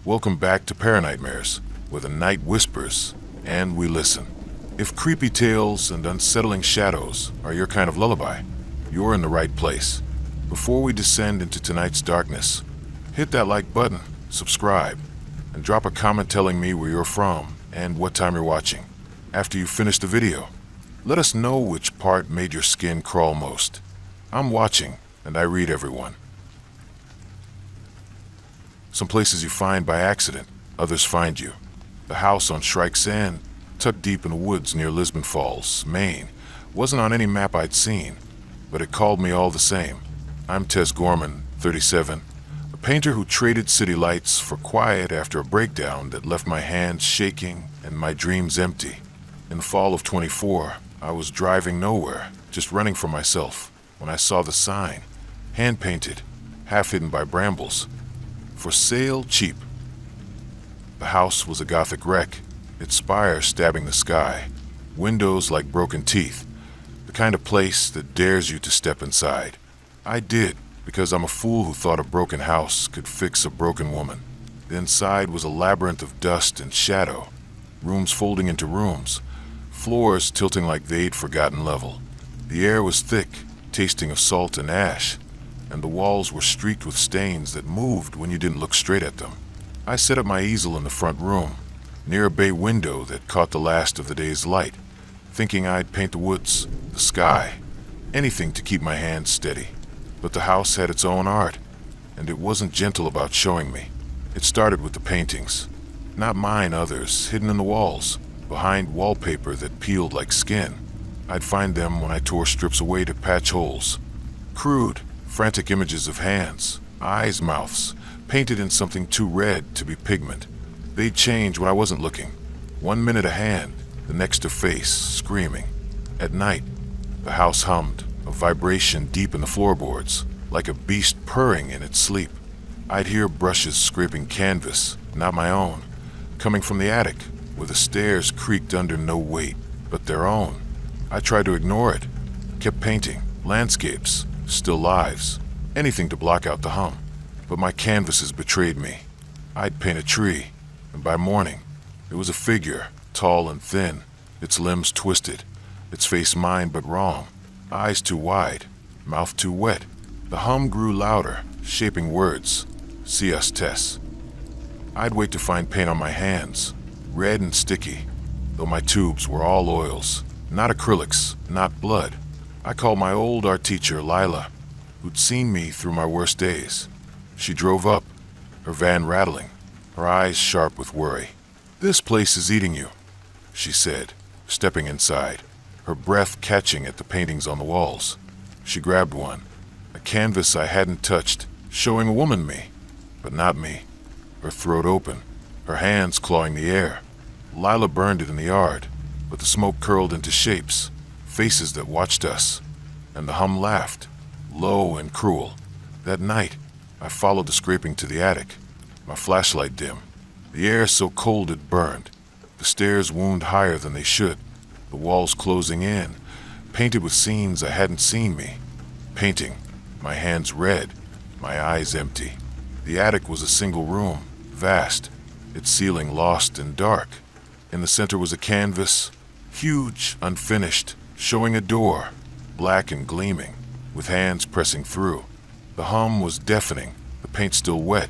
Welcome back to Paranightmares, where the night whispers and we listen. If creepy tales and unsettling shadows are your kind of lullaby, you're in the right place. Before we descend into tonight's darkness, hit that like button, subscribe, and drop a comment telling me where you're from and what time you're watching. After you finish the video, let us know which part made your skin crawl most. I'm watching, and I read everyone. Some places you find by accident, others find you. The house on Shrike's End, tucked deep in the woods near Lisbon Falls, Maine, wasn't on any map I'd seen, but it called me all the same. I'm Tess Gorman, 37, a painter who traded city lights for quiet after a breakdown that left my hands shaking and my dreams empty. In the fall of 24, I was driving nowhere, just running from myself, when I saw the sign, hand-painted, half hidden by brambles. For sale cheap. The house was a Gothic wreck, its spire stabbing the sky, windows like broken teeth, the kind of place that dares you to step inside. I did, because I'm a fool who thought a broken house could fix a broken woman. The inside was a labyrinth of dust and shadow, rooms folding into rooms, floors tilting like they'd forgotten level. The air was thick, tasting of salt and ash, and the walls were streaked with stains that moved when you didn't look straight at them. I set up my easel in the front room, near a bay window that caught the last of the day's light, thinking I'd paint the woods, the sky, anything to keep my hands steady. But the house had its own art, and it wasn't gentle about showing me. It started with the paintings. Not mine, others, hidden in the walls, behind wallpaper that peeled like skin. I'd find them when I tore strips away to patch holes. Crude, frantic images of hands, eyes, mouths, painted in something too red to be pigment. They'd change when I wasn't looking. 1 minute a hand, the next a face, screaming. At night, the house hummed, a vibration deep in the floorboards, like a beast purring in its sleep. I'd hear brushes scraping canvas, not my own, coming from the attic, where the stairs creaked under no weight, but their own. I tried to ignore it, kept painting, landscapes, still lives, anything to block out the hum. But my canvases betrayed me. I'd paint a tree, and by morning, it was a figure, tall and thin, its limbs twisted, its face mine but wrong, eyes too wide, mouth too wet. The hum grew louder, shaping words. See us, Tess. I'd wait to find paint on my hands, red and sticky, though my tubes were all oils, not acrylics, not blood. I called my old art teacher, Lila, who'd seen me through my worst days. She drove up, her van rattling, her eyes sharp with worry. "This place is eating you," she said, stepping inside, her breath catching at the paintings on the walls. She grabbed one, a canvas I hadn't touched, showing a woman me, but not me, her throat open, her hands clawing the air. Lila burned it in the yard, but the smoke curled into shapes, faces that watched us, and the hum laughed, low and cruel. That night, I followed the scraping to the attic, my flashlight dim, the air so cold it burned, the stairs wound higher than they should, the walls closing in, painted with scenes I hadn't seen me. Painting, my hands red, my eyes empty. The attic was a single room, vast, its ceiling lost and dark. In the center was a canvas, huge, unfinished, showing a door, black and gleaming, with hands pressing through. The hum was deafening, the paint still wet,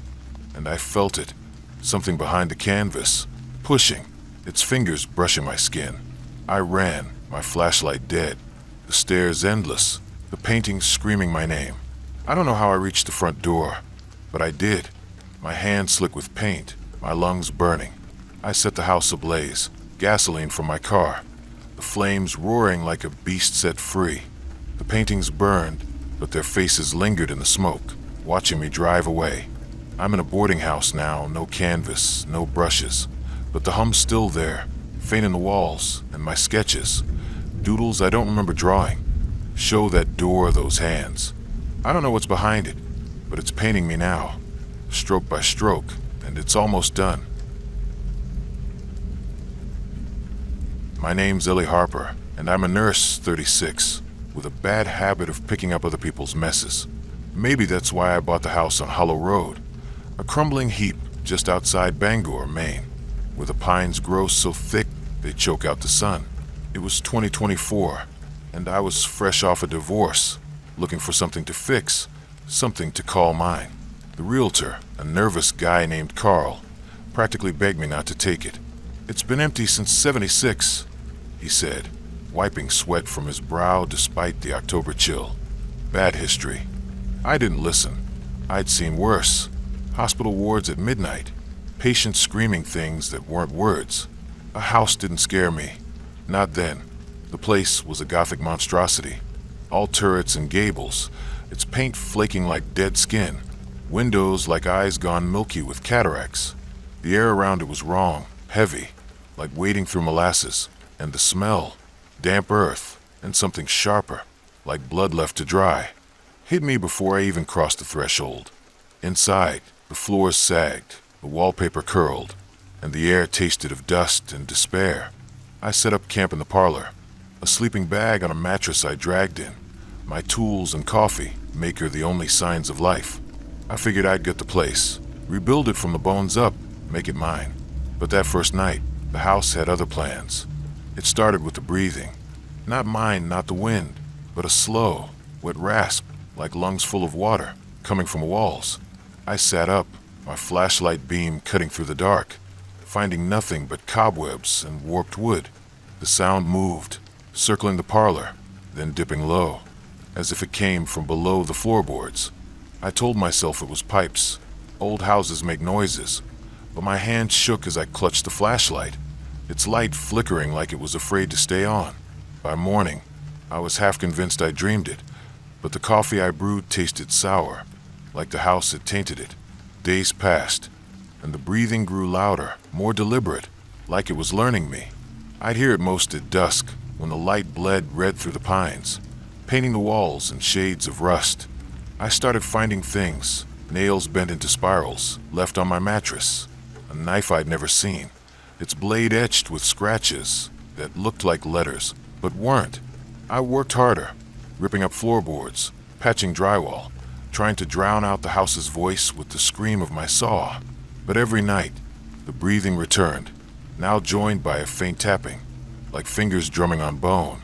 and I felt it, something behind the canvas, pushing, its fingers brushing my skin. I ran, my flashlight dead, the stairs endless, the paintings screaming my name. I don't know how I reached the front door, but I did, my hands slick with paint, my lungs burning. I set the house ablaze, gasoline from my car, the flames roaring like a beast set free. The paintings burned, but their faces lingered in the smoke, watching me drive away. I'm in a boarding house now, no canvas, no brushes, but the hum's still there, faint in the walls, and my sketches, doodles I don't remember drawing, show that door, those hands. I don't know what's behind it, but it's painting me now, stroke by stroke, and it's almost done. My name's Ellie Harper, and I'm a nurse, 36, with a bad habit of picking up other people's messes. Maybe that's why I bought the house on Hollow Road, a crumbling heap just outside Bangor, Maine, where the pines grow so thick they choke out the sun. It was 2024, and I was fresh off a divorce, looking for something to fix, something to call mine. The realtor, a nervous guy named Carl, practically begged me not to take it. "It's been empty since '76, he said, wiping sweat from his brow despite the October chill. Bad history. I didn't listen. I'd seen worse. Hospital wards at midnight, patients screaming things that weren't words. A house didn't scare me. Not then. The place was a Gothic monstrosity. All turrets and gables, its paint flaking like dead skin, windows like eyes gone milky with cataracts. The air around it was wrong, heavy, like wading through molasses, and the smell, damp earth, and something sharper, like blood left to dry, hit me before I even crossed the threshold. Inside, the floors sagged, the wallpaper curled, and the air tasted of dust and despair. I set up camp in the parlor, a sleeping bag on a mattress I dragged in, my tools and coffee, maker the only signs of life. I figured I'd get the place, rebuild it from the bones up, make it mine. But that first night, the house had other plans. It started with the breathing. Not mine, not the wind, but a slow, wet rasp, like lungs full of water, coming from walls. I sat up, my flashlight beam cutting through the dark, finding nothing but cobwebs and warped wood. The sound moved, circling the parlor, then dipping low, as if it came from below the floorboards. I told myself it was pipes. Old houses make noises, but my hand shook as I clutched the flashlight, its light flickering like it was afraid to stay on. By morning, I was half convinced I dreamed it, but the coffee I brewed tasted sour, like the house had tainted it. Days passed, and the breathing grew louder, more deliberate, like it was learning me. I'd hear it most at dusk, when the light bled red through the pines, painting the walls in shades of rust. I started finding things, nails bent into spirals, left on my mattress, a knife I'd never seen, its blade etched with scratches that looked like letters, but weren't. I worked harder, ripping up floorboards, patching drywall, trying to drown out the house's voice with the scream of my saw. But every night, the breathing returned, now joined by a faint tapping, like fingers drumming on bone,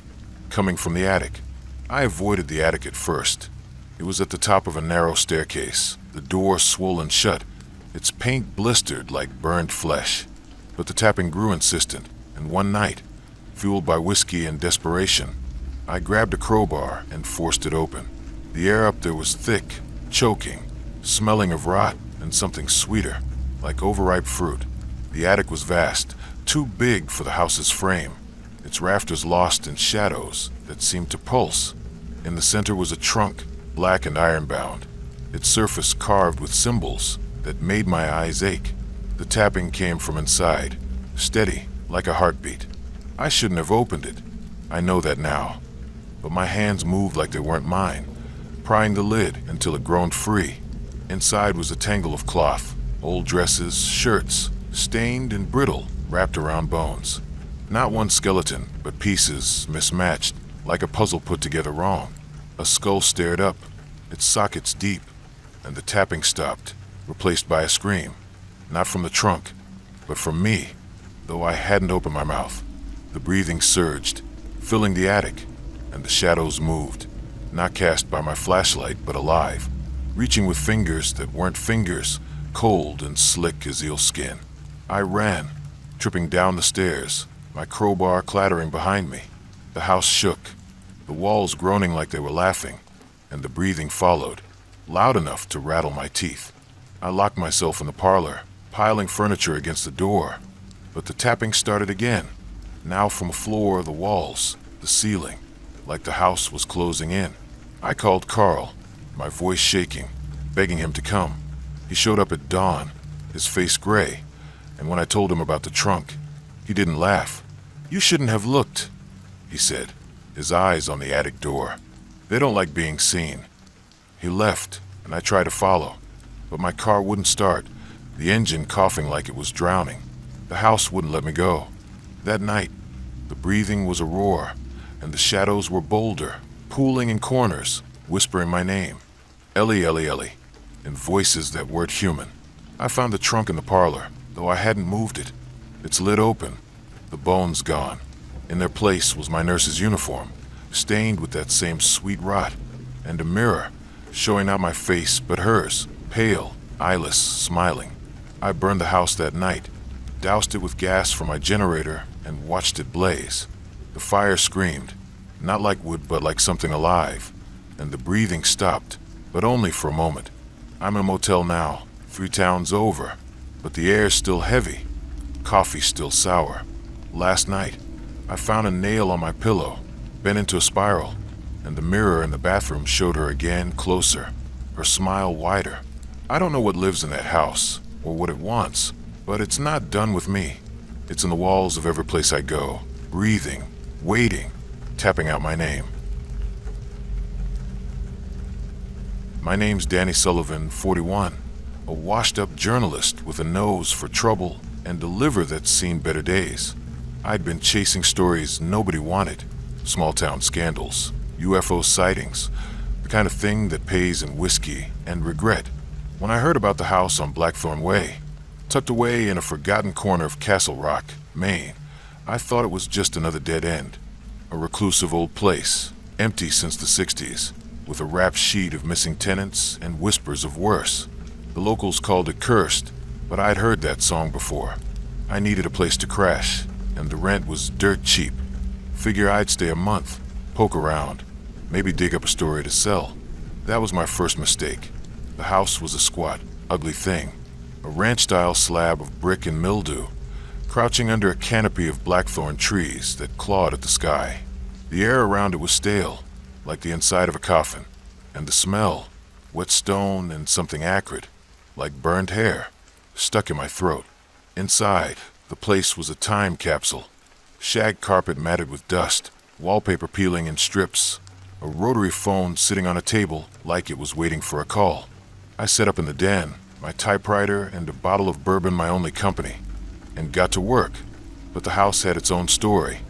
coming from the attic. I avoided the attic at first. It was at the top of a narrow staircase, the door swollen shut, its paint blistered like burned flesh. But the tapping grew insistent, and one night, fueled by whiskey and desperation, I grabbed a crowbar and forced it open. The air up there was thick, choking, smelling of rot and something sweeter, like overripe fruit. The attic was vast, too big for the house's frame, its rafters lost in shadows that seemed to pulse. In the center was a trunk, black and iron-bound, its surface carved with symbols that made my eyes ache. The tapping came from inside, steady, like a heartbeat. I shouldn't have opened it. I know that now. But my hands moved like they weren't mine, prying the lid until it groaned free. Inside was a tangle of cloth, old dresses, shirts, stained and brittle, wrapped around bones. Not one skeleton, but pieces mismatched, like a puzzle put together wrong. A skull stared up, its sockets deep, and the tapping stopped, replaced by a scream. Not from the trunk, but from me, though I hadn't opened my mouth. The breathing surged, filling the attic, and the shadows moved, not cast by my flashlight, but alive, reaching with fingers that weren't fingers, cold and slick as eel skin. I ran, tripping down the stairs, my crowbar clattering behind me. The house shook, the walls groaning like they were laughing, and the breathing followed, loud enough to rattle my teeth. I locked myself in the parlor, piling furniture against the door, but the tapping started again, now from the floor, the walls, the ceiling, like the house was closing in. I called Carl, my voice shaking, begging him to come. He showed up at dawn, his face gray, and when I told him about the trunk, he didn't laugh. "You shouldn't have looked," he said, his eyes on the attic door. "They don't like being seen." He left, and I tried to follow, but my car wouldn't start, the engine coughing like it was drowning. The house wouldn't let me go. That night, the breathing was a roar, and the shadows were bolder, pooling in corners, whispering my name, Ellie, Ellie, Ellie, in voices that weren't human. I found the trunk in the parlor, though I hadn't moved it. It's lid open, the bones gone. In their place was my nurse's uniform, stained with that same sweet rot, and a mirror, showing not my face but hers, pale, eyeless, smiling. I burned the house that night, doused it with gas from my generator, and watched it blaze. The fire screamed, not like wood but like something alive, and the breathing stopped, but only for a moment. I'm in a motel now, 3 towns over, but the air's still heavy, coffee still sour. Last night, I found a nail on my pillow, bent into a spiral, and the mirror in the bathroom showed her again closer, her smile wider. I don't know what lives in that house, or what it wants, but it's not done with me. It's in the walls of every place I go, breathing, waiting, tapping out my name. My name's Danny Sullivan, 41, a washed-up journalist with a nose for trouble and a liver that's seen better days. I'd been chasing stories nobody wanted, small-town scandals, UFO sightings, the kind of thing that pays in whiskey and regret. When I heard about the house on Blackthorn Way, tucked away in a forgotten corner of Castle Rock, Maine, I thought it was just another dead end. A reclusive old place, empty since the 60s, with a wrapped sheet of missing tenants and whispers of worse. The locals called it cursed, but I'd heard that song before. I needed a place to crash, and the rent was dirt cheap. Figure I'd stay a month, poke around, maybe dig up a story to sell. That was my first mistake. The house was a squat, ugly thing, a ranch-style slab of brick and mildew, crouching under a canopy of blackthorn trees that clawed at the sky. The air around it was stale, like the inside of a coffin, and the smell, wet stone and something acrid, like burned hair, stuck in my throat. Inside, the place was a time capsule. Shag carpet matted with dust, wallpaper peeling in strips, a rotary phone sitting on a table like it was waiting for a call. I set up in the den, my typewriter and a bottle of bourbon my only company, and got to work. But the house had its own story,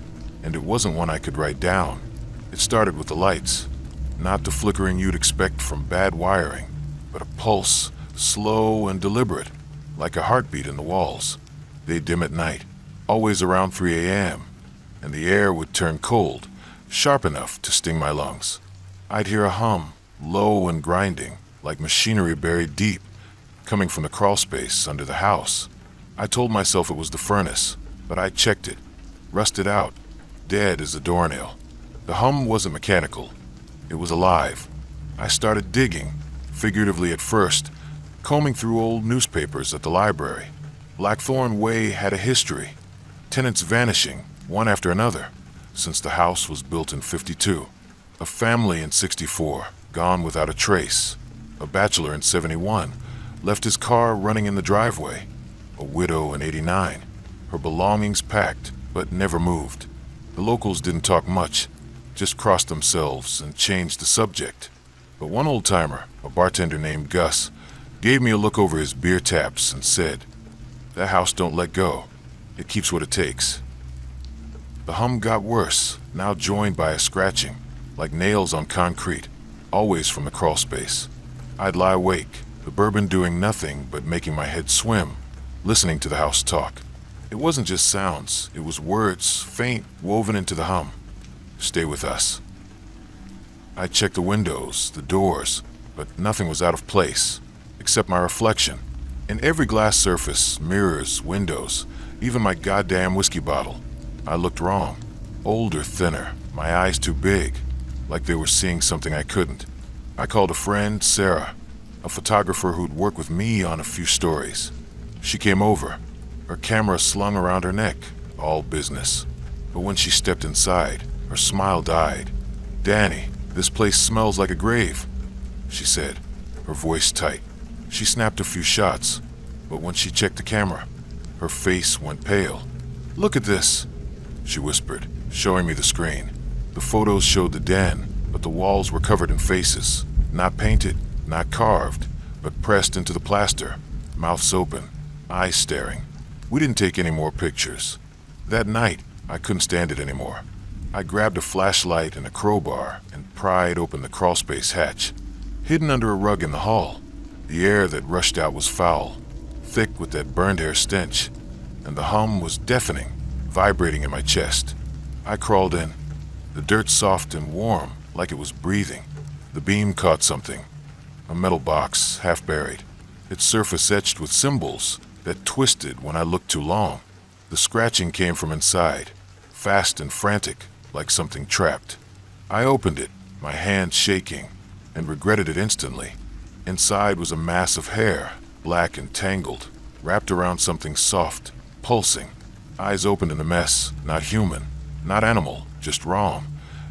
and it wasn't one I could write down. It started with the lights, not the flickering you'd expect from bad wiring, but a pulse, slow and deliberate, like a heartbeat in the walls. They'd dim at night, always around 3 a.m., and the air would turn cold, sharp enough to sting my lungs. I'd hear a hum, low and grinding, like machinery buried deep, coming from the crawlspace under the house. I told myself it was the furnace, but I checked it. Rusted out, dead as a doornail. The hum wasn't mechanical. It was alive. I started digging, figuratively at first, combing through old newspapers at the library. Blackthorn Way had a history. Tenants vanishing, one after another, since the house was built in '52. A family in '64, gone without a trace. A bachelor in '71, left his car running in the driveway. A widow in '89, her belongings packed, but never moved. The locals didn't talk much, just crossed themselves and changed the subject. But one old-timer, a bartender named Gus, gave me a look over his beer taps and said, "That house don't let go. It keeps what it takes." The hum got worse, now joined by a scratching, like nails on concrete, always from the crawlspace. I'd lie awake, the bourbon doing nothing but making my head swim, listening to the house talk. It wasn't just sounds, it was words, faint, woven into the hum. "Stay with us." I checked the windows, the doors, but nothing was out of place, except my reflection. In every glass surface, mirrors, windows, even my goddamn whiskey bottle. I looked wrong. Older, thinner, my eyes too big, like they were seeing something I couldn't. I called a friend, Sarah, a photographer who'd worked with me on a few stories. She came over, her camera slung around her neck, all business. But when she stepped inside, her smile died. "Danny, this place smells like a grave," she said, her voice tight. She snapped a few shots, but when she checked the camera, her face went pale. "Look at this," she whispered, showing me the screen. The photos showed the den, but the walls were covered in faces, not painted, not carved, but pressed into the plaster, mouths open, eyes staring. We didn't take any more pictures. That night, I couldn't stand it anymore. I grabbed a flashlight and a crowbar and pried open the crawlspace hatch. Hidden under a rug in the hall, the air that rushed out was foul, thick with that burned hair stench, and the hum was deafening, vibrating in my chest. I crawled in, the dirt soft and warm, like it was breathing. The beam caught something, a metal box, half buried, its surface etched with symbols that twisted when I looked too long. The scratching came from inside, fast and frantic, like something trapped. I opened it, my hand shaking, and regretted it instantly. Inside was a mass of hair, black and tangled, wrapped around something soft, pulsing. Eyes opened in a mess, not human, not animal, just wrong,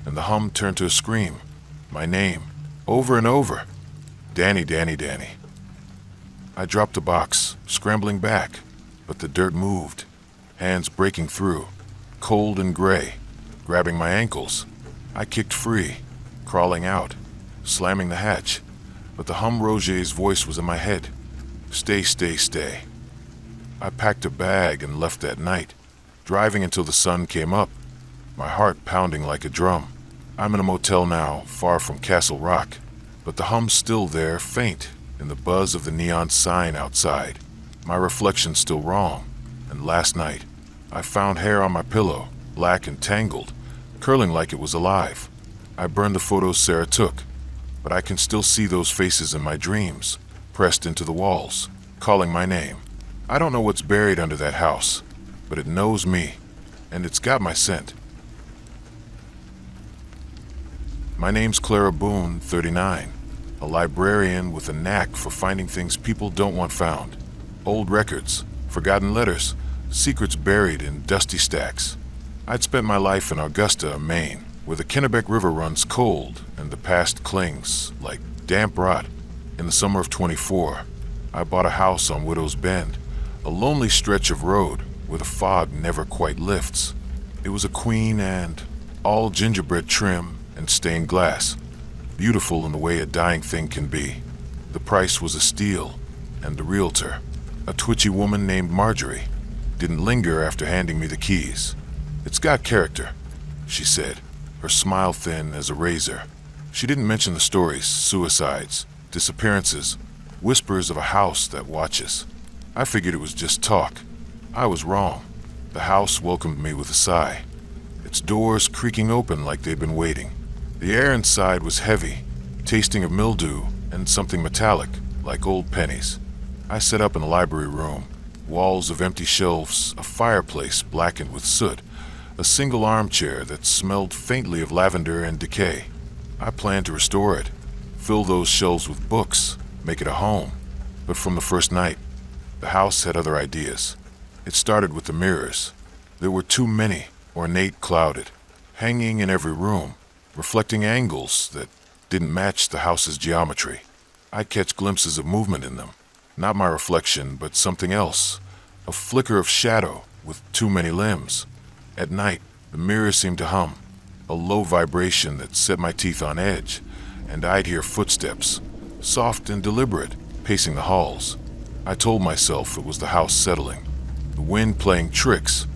and the hum turned to a scream. My name, over and over. Danny, Danny, Danny. I dropped the box, scrambling back, but the dirt moved, hands breaking through, cold and gray, grabbing my ankles. I kicked free, crawling out, slamming the hatch, but the hum Roger's voice was in my head. Stay, stay, stay. I packed a bag and left that night, driving until the sun came up, my heart pounding like a drum. I'm in a motel now, far from Castle Rock, but the hum's still there, faint, in the buzz of the neon sign outside. My reflection's still wrong, and last night, I found hair on my pillow, black and tangled, curling like it was alive. I burned the photos Sarah took, but I can still see those faces in my dreams, pressed into the walls, calling my name. I don't know what's buried under that house, but it knows me, and it's got my scent. My name's Clara Boone, 39, a librarian with a knack for finding things people don't want found. Old records, forgotten letters, secrets buried in dusty stacks. I'd spent my life in Augusta, Maine, where the Kennebec River runs cold and the past clings like damp rot. In the summer of 24, I bought a house on Widow's Bend, a lonely stretch of road where the fog never quite lifts. It was a queen and all gingerbread trim and stained glass, beautiful in the way a dying thing can be. The price was a steal, and the realtor, a twitchy woman named Marjorie, didn't linger after handing me the keys. It's got character, she said, her smile thin as a razor. She didn't mention the stories, suicides, disappearances, whispers of a house that watches. I figured it was just talk. I was wrong. The house welcomed me with a sigh, its doors creaking open like they'd been waiting. The air inside was heavy, tasting of mildew and something metallic, like old pennies. I set up in the library room, walls of empty shelves, a fireplace blackened with soot, a single armchair that smelled faintly of lavender and decay. I planned to restore it, fill those shelves with books, make it a home. But from the first night, the house had other ideas. It started with the mirrors. There were too many, ornate, clouded, hanging in every room, reflecting angles that didn't match the house's geometry. I'd catch glimpses of movement in them. Not my reflection, but something else. A flicker of shadow with too many limbs. At night, the mirror seemed to hum, a low vibration that set my teeth on edge, and I'd hear footsteps, soft and deliberate, pacing the halls. I told myself it was the house settling, the wind playing tricks,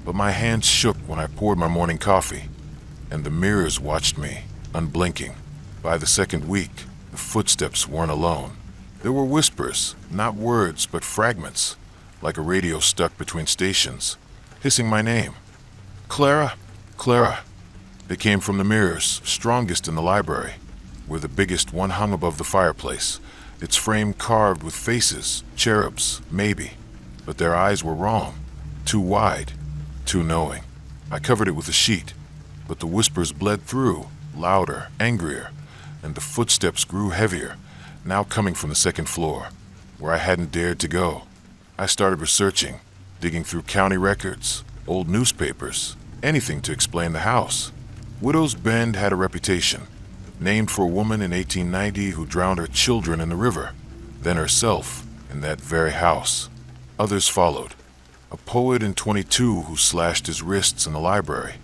but my hands shook when I poured my morning coffee, and the mirrors watched me, unblinking. By the second week, the footsteps weren't alone. There were whispers, not words, but fragments, like a radio stuck between stations, hissing my name. Clara, Clara. They came from the mirrors, strongest in the library, where the biggest one hung above the fireplace, its frame carved with faces, cherubs, maybe. But their eyes were wrong, too wide, too knowing. I covered it with a sheet, but the whispers bled through, louder, angrier, and the footsteps grew heavier, now coming from the second floor, where I hadn't dared to go. I started researching, digging through county records, old newspapers, anything to explain the house. Widow's Bend had a reputation, named for a woman in 1890 who drowned her children in the river, then herself in that very house. Others followed. A poet in 22 who slashed his wrists in the library.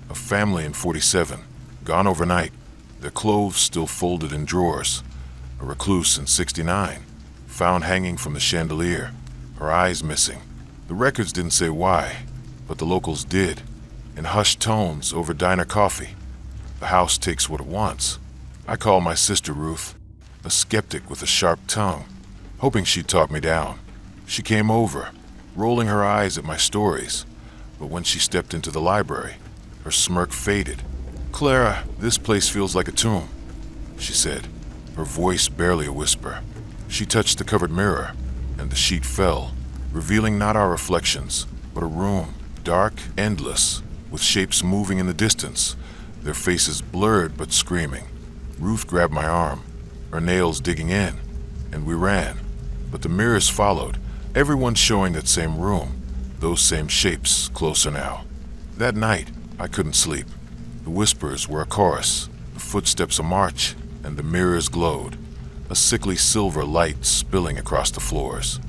A family in 47, gone overnight, their clothes still folded in drawers. A recluse in 69, found hanging from the chandelier, her eyes missing. The records didn't say why, but the locals did, in hushed tones over diner coffee. The house takes what it wants. I called my sister Ruth, a skeptic with a sharp tongue, hoping she'd talk me down. She came over, rolling her eyes at my stories, but when she stepped into the library, her smirk faded. "Clara, this place feels like a tomb," she said, her voice barely a whisper. She touched the covered mirror, and the sheet fell, revealing not our reflections, but a room, dark, endless, with shapes moving in the distance, their faces blurred but screaming. Ruth grabbed my arm, her nails digging in, and we ran. But the mirrors followed, everyone showing that same room, those same shapes, closer now. That night, I couldn't sleep. The whispers were a chorus, the footsteps a march, and the mirrors glowed, a sickly silver light spilling across the floors.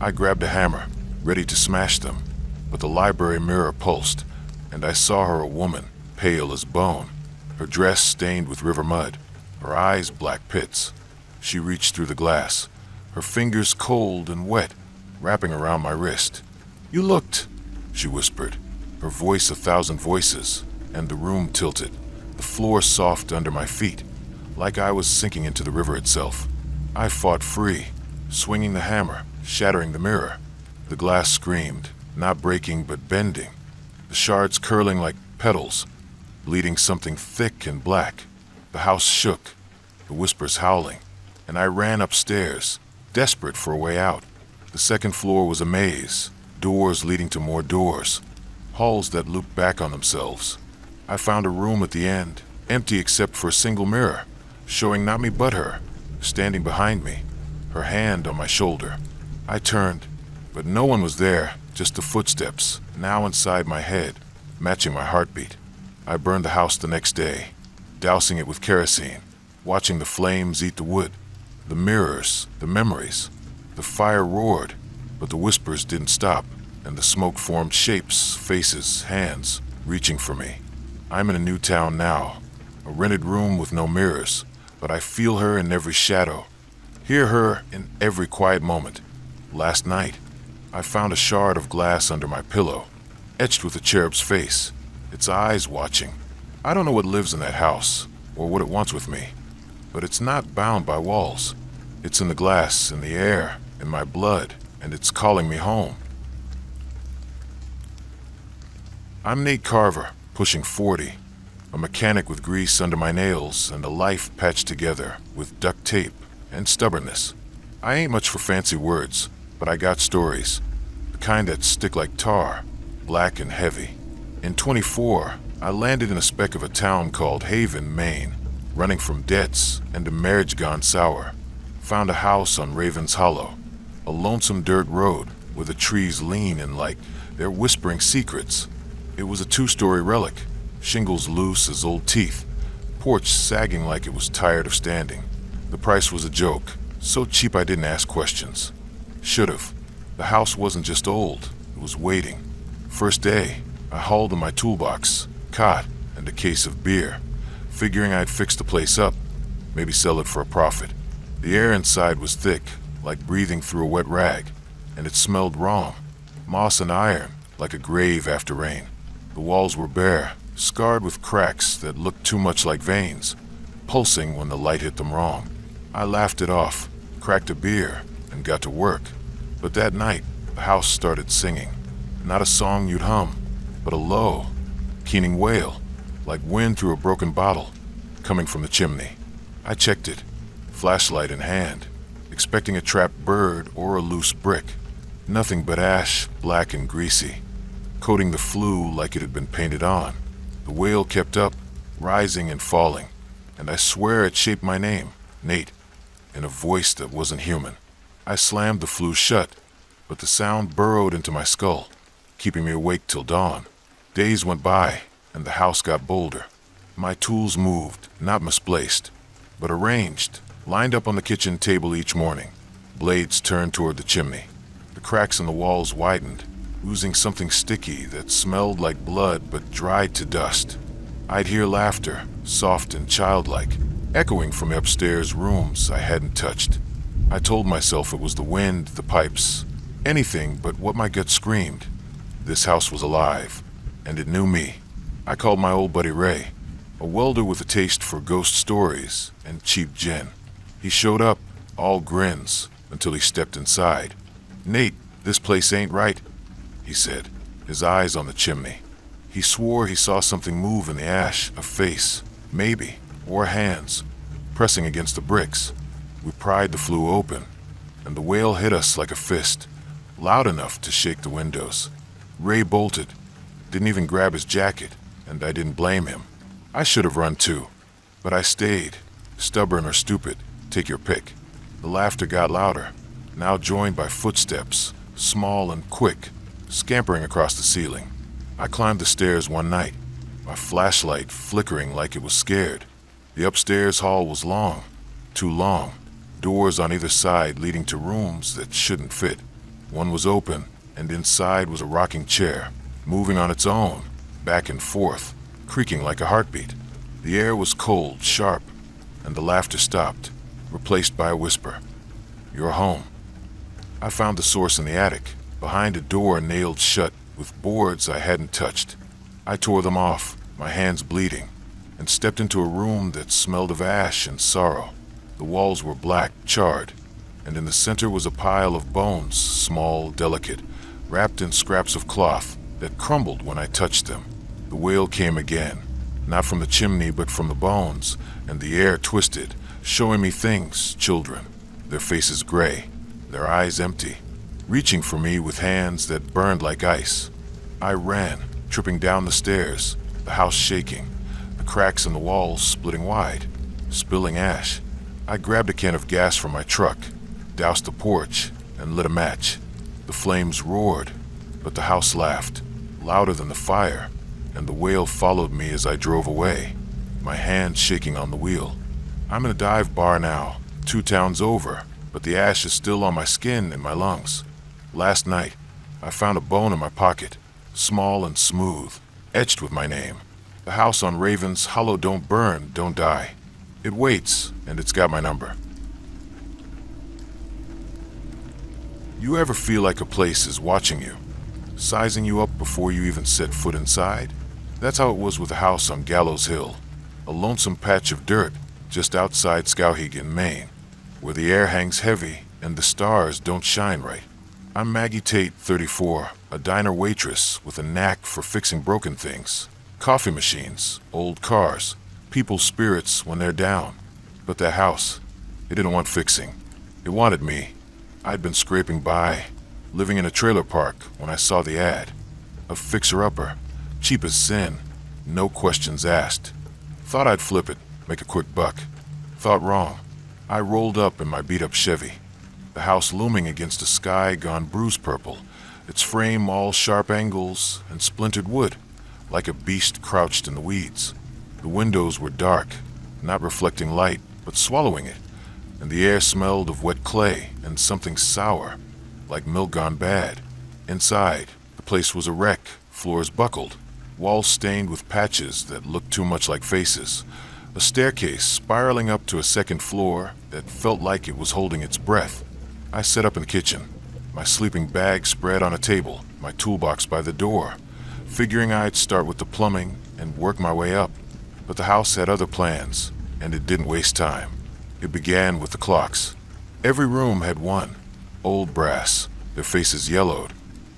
I grabbed a hammer, ready to smash them, but the library mirror pulsed, and I saw her a woman, pale as bone, her dress stained with river mud, her eyes black pits. She reached through the glass, her fingers cold and wet, wrapping around my wrist. "You looked," she whispered, her voice a thousand voices, and the room tilted, the floor soft under my feet, like I was sinking into the river itself. I fought free, swinging the hammer, shattering the mirror. The glass screamed, not breaking but bending, the shards curling like petals, bleeding something thick and black. The house shook, the whispers howling, and I ran upstairs, desperate for a way out. The second floor was a maze, doors leading to more doors, halls that looped back on themselves. I found a room at the end, empty except for a single mirror, showing not me but her, standing behind me, her hand on my shoulder. I turned, but no one was there, just the footsteps, now inside my head, matching my heartbeat. I burned the house the next day, dousing it with kerosene, watching the flames eat the wood, the mirrors, the memories. The fire roared, but the whispers didn't stop, and the smoke formed shapes, faces, hands, reaching for me. I'm in a new town now, a rented room with no mirrors, but I feel her in every shadow, hear her in every quiet moment. Last night, I found a shard of glass under my pillow, etched with a cherub's face, its eyes watching. I don't know what lives in that house, or what it wants with me, but it's not bound by walls. It's in the glass, in the air, in my blood, and it's calling me home. I'm Nate Carver, pushing 40, a mechanic with grease under my nails and a life patched together with duct tape and stubbornness. I ain't much for fancy words, but I got stories, the kind that stick like tar, black and heavy. In 24, I landed in a speck of a town called Haven, Maine, running from debts and a marriage gone sour. Found a house on Raven's Hollow, a lonesome dirt road where the trees lean and like they're whispering secrets. It was a 2-story relic, shingles loose as old teeth, porch sagging like it was tired of standing. The price was a joke, so cheap I didn't ask questions. Should've. The house wasn't just old, it was waiting. First day, I hauled in my toolbox, cot, and a case of beer, figuring I'd fix the place up, maybe sell it for a profit. The air inside was thick, like breathing through a wet rag, and it smelled wrong, moss and iron, like a grave after rain. The walls were bare, scarred with cracks that looked too much like veins, pulsing when the light hit them wrong. I laughed it off, cracked a beer, and got to work. But that night, the house started singing. Not a song you'd hum, but a low, keening wail, like wind through a broken bottle, coming from the chimney. I checked it, flashlight in hand, expecting a trapped bird or a loose brick. Nothing but ash, black and greasy, coating the flue like it had been painted on. The wail kept up, rising and falling, and I swear it shaped my name, Nate, in a voice that wasn't human. I slammed the flue shut, but the sound burrowed into my skull, keeping me awake till dawn. Days went by, and the house got bolder. My tools moved, not misplaced, but arranged, lined up on the kitchen table each morning. Blades turned toward the chimney. The cracks in the walls widened, oozing something sticky that smelled like blood but dried to dust. I'd hear laughter, soft and childlike, echoing from upstairs rooms I hadn't touched. I told myself it was the wind, the pipes, anything but what my gut screamed. This house was alive, and it knew me. I called my old buddy Ray, a welder with a taste for ghost stories and cheap gin. He showed up, all grins, until he stepped inside. "Nate, "This place ain't right," he said, his eyes on the chimney. He swore he saw something move in the ash, a face, maybe, or hands, pressing against the bricks. We pried the flue open, and the wail hit us like a fist, loud enough to shake the windows. Ray bolted, didn't even grab his jacket, and I didn't blame him. I should have run too, but I stayed. Stubborn or stupid, take your pick. The laughter got louder, now joined by footsteps, small and quick, scampering across the ceiling. I climbed the stairs one night, my flashlight flickering like it was scared. The upstairs hall was long, too long, doors on either side leading to rooms that shouldn't fit. One was open, and inside was a rocking chair, moving on its own, back and forth, creaking like a heartbeat. The air was cold, sharp, and the laughter stopped, replaced by a whisper. "You're home." I found the source in the attic, behind a door nailed shut with boards I hadn't touched. I tore them off, my hands bleeding, and stepped into a room that smelled of ash and sorrow. The walls were black, charred, and in the center was a pile of bones, small, delicate, wrapped in scraps of cloth that crumbled when I touched them. The wail came again, not from the chimney but from the bones, and the air twisted, showing me things, children, their faces gray, their eyes empty, reaching for me with hands that burned like ice. I ran, tripping down the stairs, the house shaking, the cracks in the walls splitting wide, spilling ash. I grabbed a can of gas from my truck, doused the porch, and lit a match. The flames roared, but the house laughed, louder than the fire, and the wail followed me as I drove away, my hand shaking on the wheel. I'm in a dive bar now, 2 towns over, but the ash is still on my skin and my lungs. Last night, I found a bone in my pocket, small and smooth, etched with my name. The house on Raven's Hollow don't burn, don't die. It waits, and it's got my number. You ever feel like a place is watching you, sizing you up before you even set foot inside? That's how it was with the house on Gallows Hill, a lonesome patch of dirt just outside Skowhegan, Maine, where the air hangs heavy and the stars don't shine right. I'm Maggie Tate, 34, a diner waitress with a knack for fixing broken things. Coffee machines, old cars, people's spirits when they're down. But that house, it didn't want fixing. It wanted me. I'd been scraping by, living in a trailer park when I saw the ad. A fixer-upper, cheap as sin, no questions asked. Thought I'd flip it, make a quick buck. Thought wrong. I rolled up in my beat-up Chevy, the house looming against a sky gone bruise purple, its frame all sharp angles and splintered wood, like a beast crouched in the weeds. The windows were dark, not reflecting light, but swallowing it, and the air smelled of wet clay and something sour, like milk gone bad. Inside, the place was a wreck, floors buckled, walls stained with patches that looked too much like faces, a staircase spiraling up to a second floor that felt like it was holding its breath. I set up in the kitchen, my sleeping bag spread on a table, my toolbox by the door, figuring I'd start with the plumbing and work my way up. But the house had other plans, and it didn't waste time. It began with the clocks. Every room had one, old brass, their faces yellowed,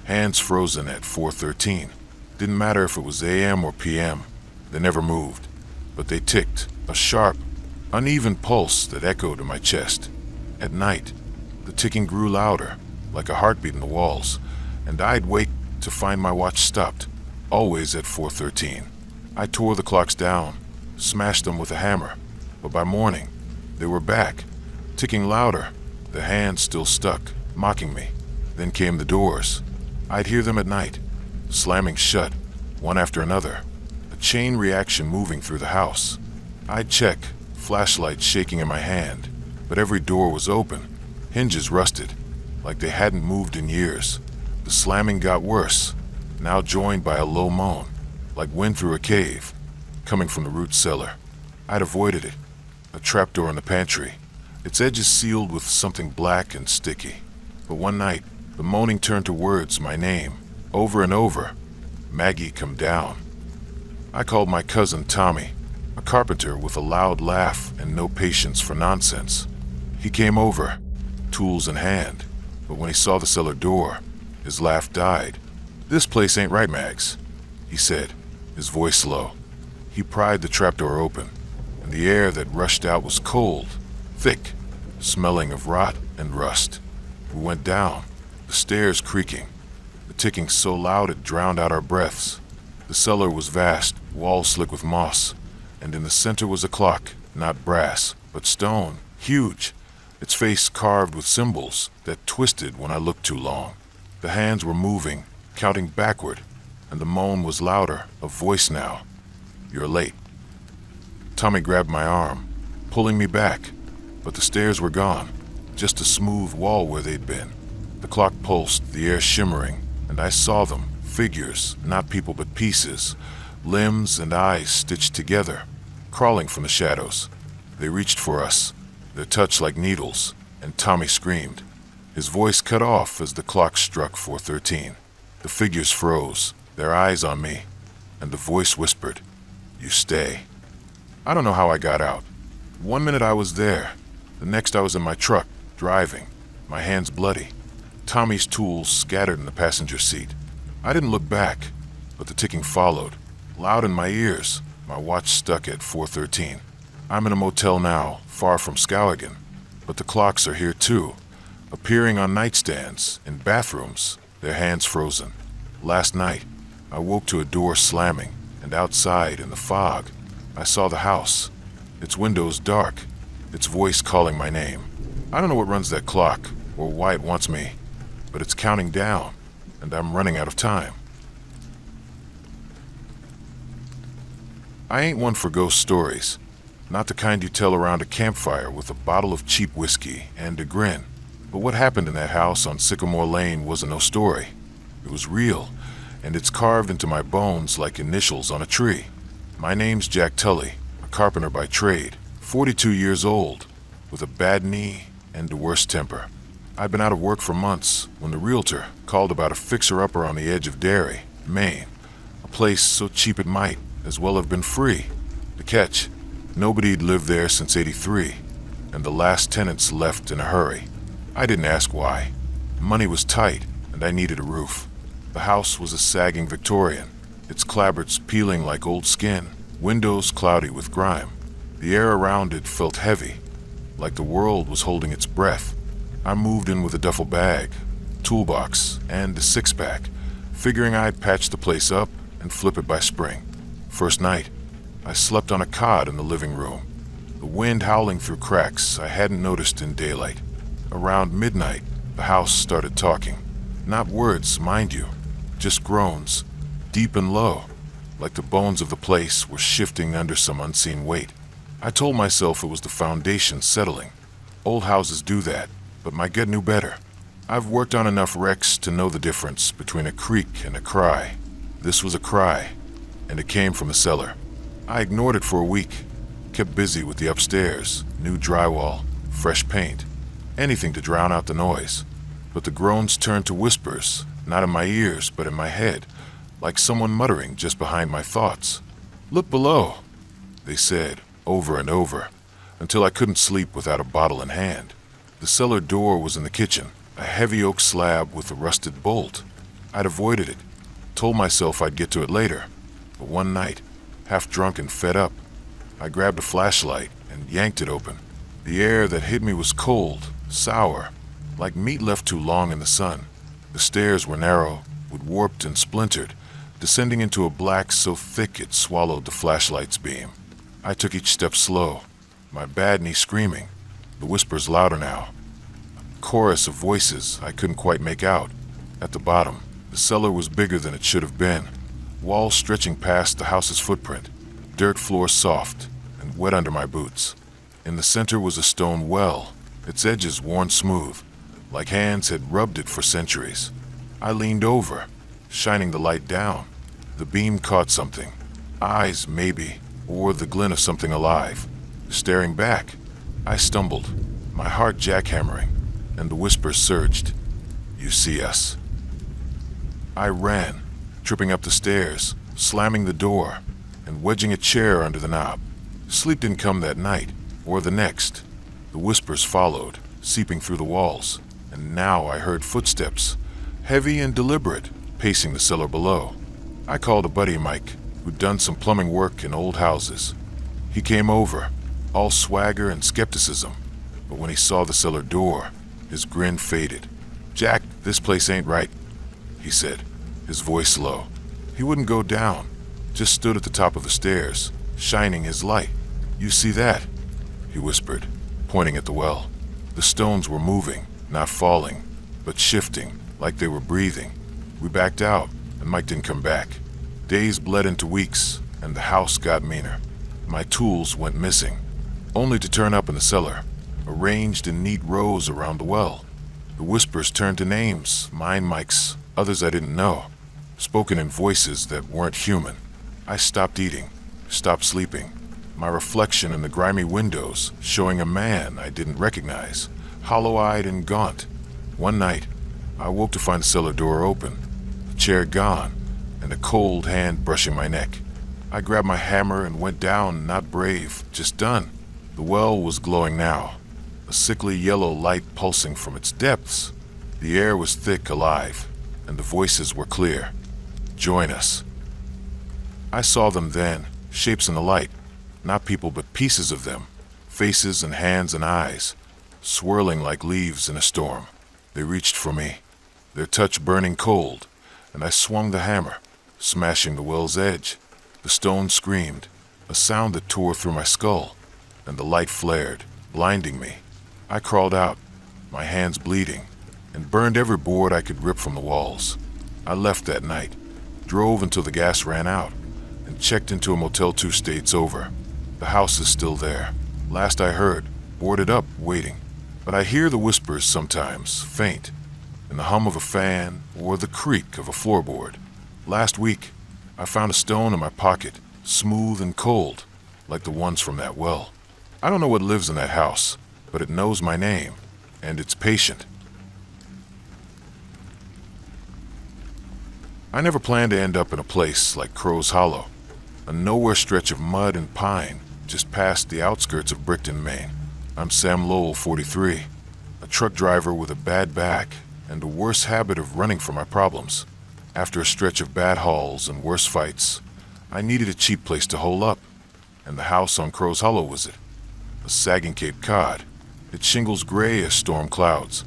hands frozen at 4:13. Didn't matter if it was AM or PM, they never moved. But they ticked, a sharp, uneven pulse that echoed in my chest. At night, the ticking grew louder, like a heartbeat in the walls, and I'd wake to find my watch stopped, always at 4:13. I tore the clocks down, smashed them with a hammer, but by morning, they were back, ticking louder, the hands still stuck, mocking me. Then came the doors. I'd hear them at night, slamming shut, one after another, a chain reaction moving through the house. I'd check, flashlight shaking in my hand, but every door was open, hinges rusted, like they hadn't moved in years. The slamming got worse, now joined by a low moan, like wind through a cave, coming from the root cellar. I'd avoided it, a trapdoor in the pantry, its edges sealed with something black and sticky. But one night, the moaning turned to words, my name, over and over. Maggie, come down. I called my cousin Tommy, a carpenter with a loud laugh and no patience for nonsense. He came over, tools in hand, but when he saw the cellar door, His laugh died. "This place ain't right, Mags," he said, his voice low. He pried the trapdoor open, and the air that rushed out was cold, thick, smelling of rot and rust. We went down, the stairs creaking, the ticking so loud it drowned out our breaths. The cellar was vast, walls slick with moss, and in the center was a clock, not brass, but stone, huge, its face carved with symbols that twisted when I looked too long. The hands were moving, counting backward, and the moan was louder, a voice now. "You're late." Tommy grabbed my arm, pulling me back, but the stairs were gone, just a smooth wall where they'd been. The clock pulsed, the air shimmering, and I saw them, figures, not people but pieces, limbs and eyes stitched together, crawling from the shadows. They reached for us, their touch like needles, and Tommy screamed. His voice cut off as the clock struck 4:13. The figures froze, their eyes on me, and the voice whispered, "You stay." I don't know how I got out. One minute I was there, the next I was in my truck, driving, my hands bloody, Tommy's tools scattered in the passenger seat. I didn't look back, but the ticking followed, loud in my ears, my watch stuck at 4:13. I'm in a motel now, far from Skowhegan, but the clocks are here too, appearing on nightstands, in bathrooms, their hands frozen. Last night, I woke to a door slamming, and outside, in the fog, I saw the house, its windows dark, its voice calling my name. I don't know what runs that clock, or why it wants me, but it's counting down, and I'm running out of time. I ain't one for ghost stories, not the kind you tell around a campfire with a bottle of cheap whiskey and a grin. But what happened in that house on Sycamore Lane wasn't no story. It was real, and it's carved into my bones like initials on a tree. My name's Jack Tully, a carpenter by trade, 42 years old, with a bad knee and a worse temper. I'd been out of work for months when the realtor called about a fixer-upper on the edge of Derry, Maine, a place so cheap it might as well have been free. The catch, nobody'd lived there since '83, and the last tenants left in a hurry. I didn't ask why. Money was tight, and I needed a roof. The house was a sagging Victorian, its clapboards peeling like old skin, windows cloudy with grime. The air around it felt heavy, like the world was holding its breath. I moved in with a duffel bag, toolbox, and a six-pack, figuring I'd patch the place up and flip it by spring. First night, I slept on a cot in the living room, the wind howling through cracks I hadn't noticed in daylight. Around midnight, the house started talking. Not words, mind you, just groans, deep and low, like the bones of the place were shifting under some unseen weight. I told myself it was the foundation settling. Old houses do that, but my gut knew better. I've worked on enough wrecks to know the difference between a creak and a cry. This was a cry, and it came from the cellar. I ignored it for a week, kept busy with the upstairs, new drywall, fresh paint, anything to drown out the noise. But the groans turned to whispers, not in my ears, but in my head, like someone muttering just behind my thoughts. "Look below," they said, over and over, until I couldn't sleep without a bottle in hand. The cellar door was in the kitchen, a heavy oak slab with a rusted bolt. I'd avoided it, told myself I'd get to it later. But one night, half drunk and fed up, I grabbed a flashlight and yanked it open. The air that hit me was cold, sour, like meat left too long in the sun. The stairs were narrow, wood warped and splintered, descending into a black so thick it swallowed the flashlight's beam. I took each step slow, my bad knee screaming, the whispers louder now. A chorus of voices I couldn't quite make out. At the bottom, the cellar was bigger than it should have been, walls stretching past the house's footprint, dirt floor soft and wet under my boots. In the center was a stone well, its edges worn smooth, like hands had rubbed it for centuries. I leaned over, shining the light down. The beam caught something, eyes maybe, or the glint of something alive. Staring back, I stumbled, my heart jackhammering, and the whispers surged. "You see us." I ran, tripping up the stairs, slamming the door, and wedging a chair under the knob. Sleep didn't come that night, or the next. The whispers followed, seeping through the walls, and now I heard footsteps, heavy and deliberate, pacing the cellar below. I called a buddy of Mike, who'd done some plumbing work in old houses. He came over, all swagger and skepticism, but when he saw the cellar door, his grin faded. "Jack, this place ain't right," he said, his voice low. He wouldn't go down, just stood at the top of the stairs, shining his light. "You see that?" he whispered, pointing at the well. The stones were moving, not falling, but shifting, like they were breathing. We backed out, and Mike didn't come back. Days bled into weeks, and the house got meaner. My tools went missing, only to turn up in the cellar, arranged in neat rows around the well. The whispers turned to names, mine, Mike's, others I didn't know, spoken in voices that weren't human. I stopped eating, stopped sleeping, my reflection in the grimy windows showing a man I didn't recognize, hollow-eyed and gaunt. One night, I woke to find the cellar door open, the chair gone, and a cold hand brushing my neck. I grabbed my hammer and went down, not brave, just done. The well was glowing now, a sickly yellow light pulsing from its depths. The air was thick, alive, and the voices were clear. "Join us." I saw them then, shapes in the light, not people but pieces of them, faces and hands and eyes, swirling like leaves in a storm. They reached for me, their touch burning cold, and I swung the hammer, smashing the well's edge. The stone screamed, a sound that tore through my skull, and the light flared, blinding me. I crawled out, my hands bleeding, and burned every board I could rip from the walls. I left that night, drove until the gas ran out, and checked into a motel 2 states over. The house is still there. Last I heard, boarded up, waiting. But I hear the whispers sometimes, faint, in the hum of a fan or the creak of a floorboard. Last week, I found a stone in my pocket, smooth and cold, like the ones from that well. I don't know what lives in that house, but it knows my name, and it's patient. I never planned to end up in a place like Crow's Hollow, a nowhere stretch of mud and pine just past the outskirts of Brickton, Maine. I'm Sam Lowell, 43, a truck driver with a bad back and a worse habit of running from my problems. After a stretch of bad hauls and worse fights, I needed a cheap place to hole up, and the house on Crow's Hollow was it. A sagging Cape Cod, its shingles gray as storm clouds,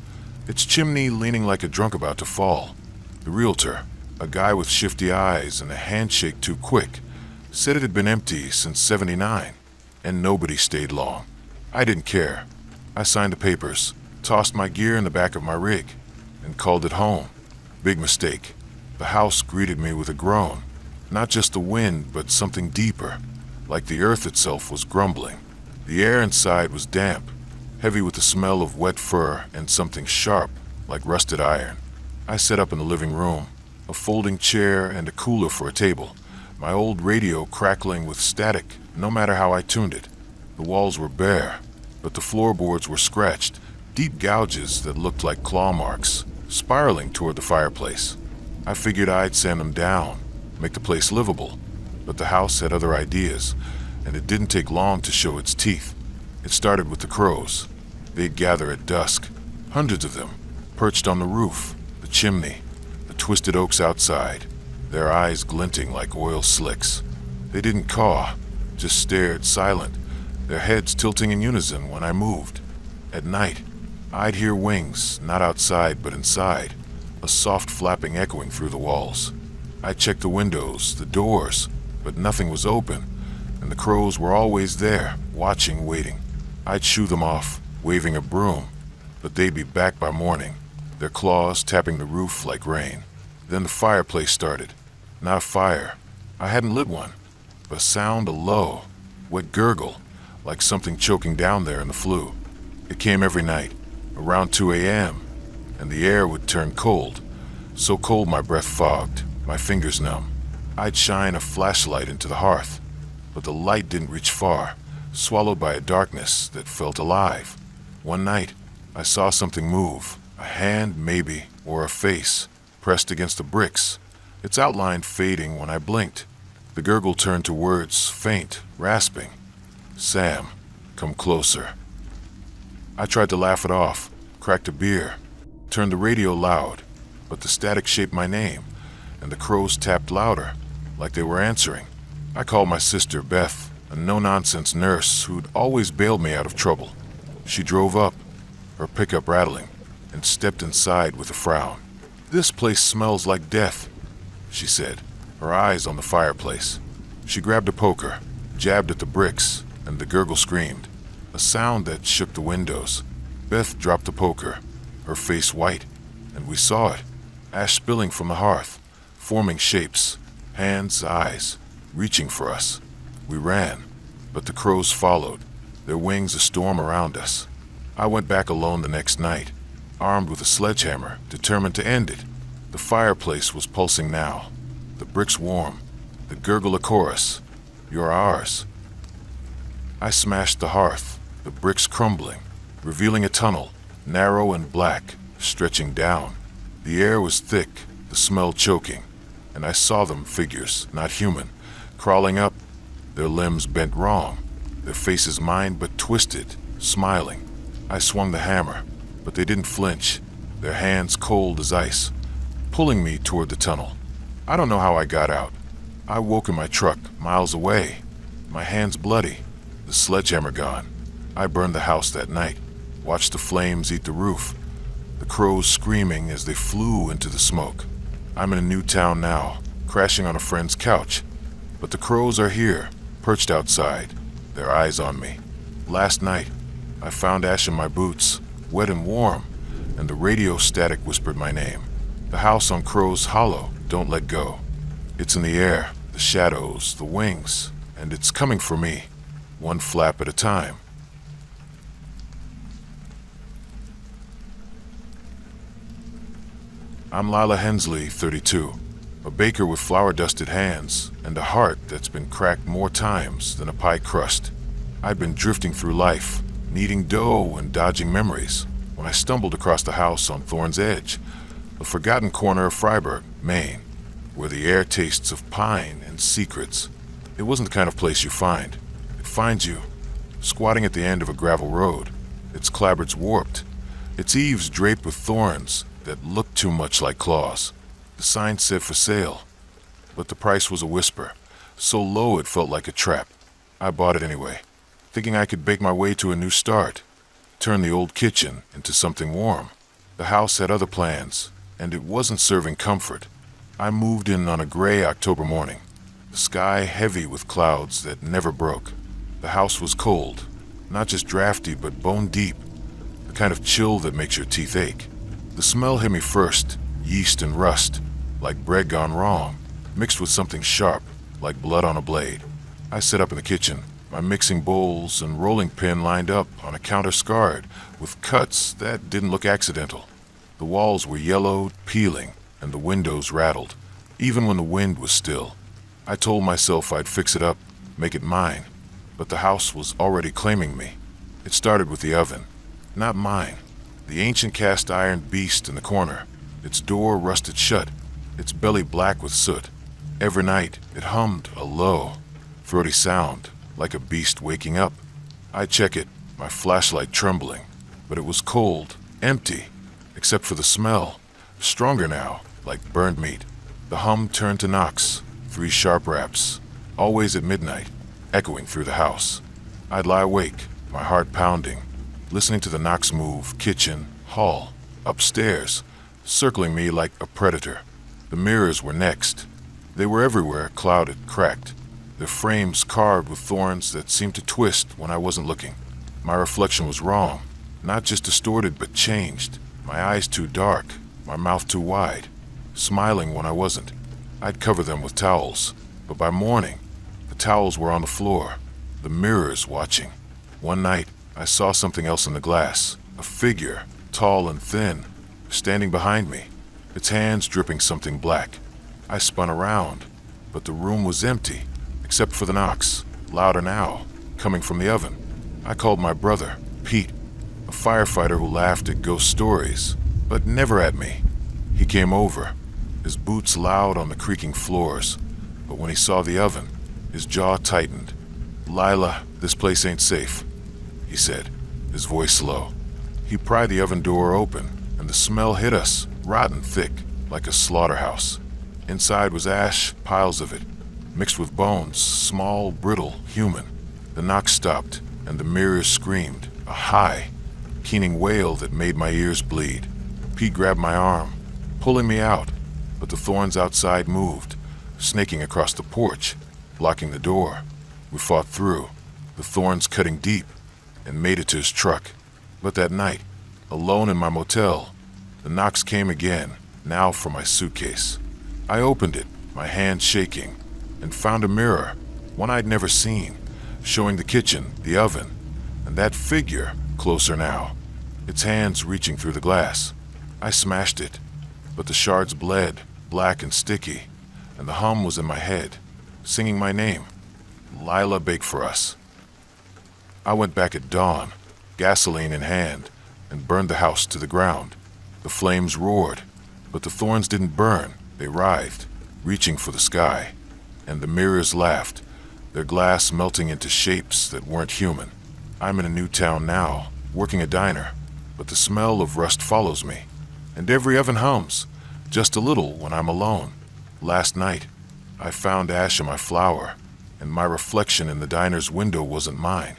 its chimney leaning like a drunk about to fall. The realtor, a guy with shifty eyes and a handshake too quick, said it had been empty since '79, and nobody stayed long. I didn't care. I signed the papers, tossed my gear in the back of my rig, and called it home. Big mistake. The house greeted me with a groan. Not just the wind, but something deeper, like the earth itself was grumbling. The air inside was damp, heavy with the smell of wet fur and something sharp, like rusted iron. I set up in the living room, a folding chair and a cooler for a table, my old radio crackling with static no matter how I tuned it. The walls were bare, but the floorboards were scratched, deep gouges that looked like claw marks, spiraling toward the fireplace. I figured I'd sand them down, make the place livable, but the house had other ideas, and it didn't take long to show its teeth. It started with the crows. They'd gather at dusk, hundreds of them, perched on the roof, the chimney, the twisted oaks outside, their eyes glinting like oil slicks. They didn't caw, just stared silent, their heads tilting in unison when I moved. At night, I'd hear wings, not outside but inside, a soft flapping echoing through the walls. I checked the windows, the doors, but nothing was open, and the crows were always there, watching, waiting. I'd shoo them off, waving a broom, but they'd be back by morning, their claws tapping the roof like rain. Then the fireplace started. Not a fire. I hadn't lit one, but a sound, a low, wet gurgle, like something choking down there in the flue. It came every night, around 2 a.m., and the air would turn cold, so cold my breath fogged, my fingers numb. I'd shine a flashlight into the hearth, but the light didn't reach far, swallowed by a darkness that felt alive. One night, I saw something move, a hand maybe, or a face, pressed against the bricks, its outline fading when I blinked. The gurgle turned to words, faint, rasping. "Sam, come closer." I tried to laugh it off, cracked a beer, turned the radio loud. but the static shaped my name, and the crows tapped louder, like they were answering. I called my sister, Beth, a no-nonsense nurse who'd always bailed me out of trouble. She drove up, her pickup rattling, and stepped inside with a frown. "This place smells like death," she said, her eyes on the fireplace. She grabbed a poker, jabbed at the bricks, and the gurgle screamed, a sound that shook the windows. Beth dropped the poker, her face white, and we saw it, ash spilling from the hearth, forming shapes, hands, eyes, reaching for us. We ran, but the crows followed, their wings a storm around us. I went back alone the next night, armed with a sledgehammer, determined to end it. The fireplace was pulsing now, the bricks warm, the gurgle a chorus, "You're ours." I smashed the hearth, the bricks crumbling, revealing a tunnel, narrow and black, stretching down. The air was thick, the smell choking, and I saw them, figures, not human, crawling up, their limbs bent wrong, their faces mine but twisted, smiling. I swung the hammer, but they didn't flinch, their hands cold as ice, pulling me toward the tunnel. I don't know how I got out. I woke in my truck, miles away, my hands bloody, the sledgehammer gone. I burned the house that night, watched the flames eat the roof, the crows screaming as they flew into the smoke. I'm in a new town now, crashing on a friend's couch, but the crows are here, perched outside, their eyes on me. Last night, I found ash in my boots, wet and warm, and the radio static whispered my name. The house on Crow's Hollow, don't let go. It's in the air, the shadows, the wings, and it's coming for me, one flap at a time. I'm Lila Hensley, 32, a baker with flour-dusted hands and a heart that's been cracked more times than a pie crust. I'd been drifting through life, kneading dough and dodging memories, when I stumbled across the house on Thorn's Edge, a forgotten corner of Freiburg, Maine, where the air tastes of pine and secrets. It wasn't the kind of place you find. It finds you, squatting at the end of a gravel road, its clapboards warped, its eaves draped with thorns that looked too much like claws. The sign said for sale, but the price was a whisper, so low it felt like a trap. I bought it anyway, thinking I could bake my way to a new start, turn the old kitchen into something warm. The house had other plans, and it wasn't serving comfort. I moved in on a gray October morning, the sky heavy with clouds that never broke. The house was cold, not just drafty but bone deep, the kind of chill that makes your teeth ache. The smell hit me first, yeast and rust, like bread gone wrong, mixed with something sharp, like blood on a blade. I sat up in the kitchen, my mixing bowls and rolling pin lined up on a counter scarred, with cuts that didn't look accidental. The walls were yellowed, peeling, and the windows rattled, even when the wind was still. I told myself I'd fix it up, make it mine, but the house was already claiming me. It started with the oven, not mine. The ancient cast iron beast in the corner, its door rusted shut, its belly black with soot. Every night it hummed a low, throaty sound, like a beast waking up. I'd check it, my flashlight trembling, but it was cold, empty, except for the smell, stronger now, like burned meat. The hum turned to knocks, 3 sharp raps, always at midnight, echoing through the house. I'd lie awake, my heart pounding, listening to the knocks move, kitchen, hall, upstairs, circling me like a predator. The mirrors were next. They were everywhere, clouded, cracked, their frames carved with thorns that seemed to twist when I wasn't looking. My reflection was wrong, not just distorted but changed, my eyes too dark, my mouth too wide, smiling when I wasn't. I'd cover them with towels, but by morning, the towels were on the floor, the mirrors watching. One night, I saw something else in the glass, a figure, tall and thin, standing behind me, its hands dripping something black. I spun around, but the room was empty, except for the knocks, louder now, coming from the oven. I called my brother, Pete, a firefighter who laughed at ghost stories, but never at me. He came over, his boots loud on the creaking floors, but when he saw the oven, his jaw tightened. "Lila, this place ain't safe," he said, his voice low. He pried the oven door open, and the smell hit us, rotten thick, like a slaughterhouse. Inside was ash, piles of it, mixed with bones, small, brittle, human. The knock stopped, and the mirrors screamed, a high, keening wail that made my ears bleed. Pete grabbed my arm, pulling me out, but the thorns outside moved, snaking across the porch, blocking the door. We fought through, the thorns cutting deep, and made it to his truck. But that night, alone in my motel, the knocks came again, now for my suitcase. I opened it, my hand shaking, and found a mirror, one I'd never seen, showing the kitchen, the oven, and that figure closer now, its hands reaching through the glass. I smashed it, but the shards bled, black and sticky, and the hum was in my head, singing my name, Lila Bake for Us. I went back at dawn, gasoline in hand, and burned the house to the ground. The flames roared, but the thorns didn't burn, they writhed, reaching for the sky. And the mirrors laughed, their glass melting into shapes that weren't human. I'm in a new town now, working a diner, but the smell of rust follows me. And every oven hums, just a little when I'm alone. Last night, I found ash in my flour, and my reflection in the diner's window wasn't mine.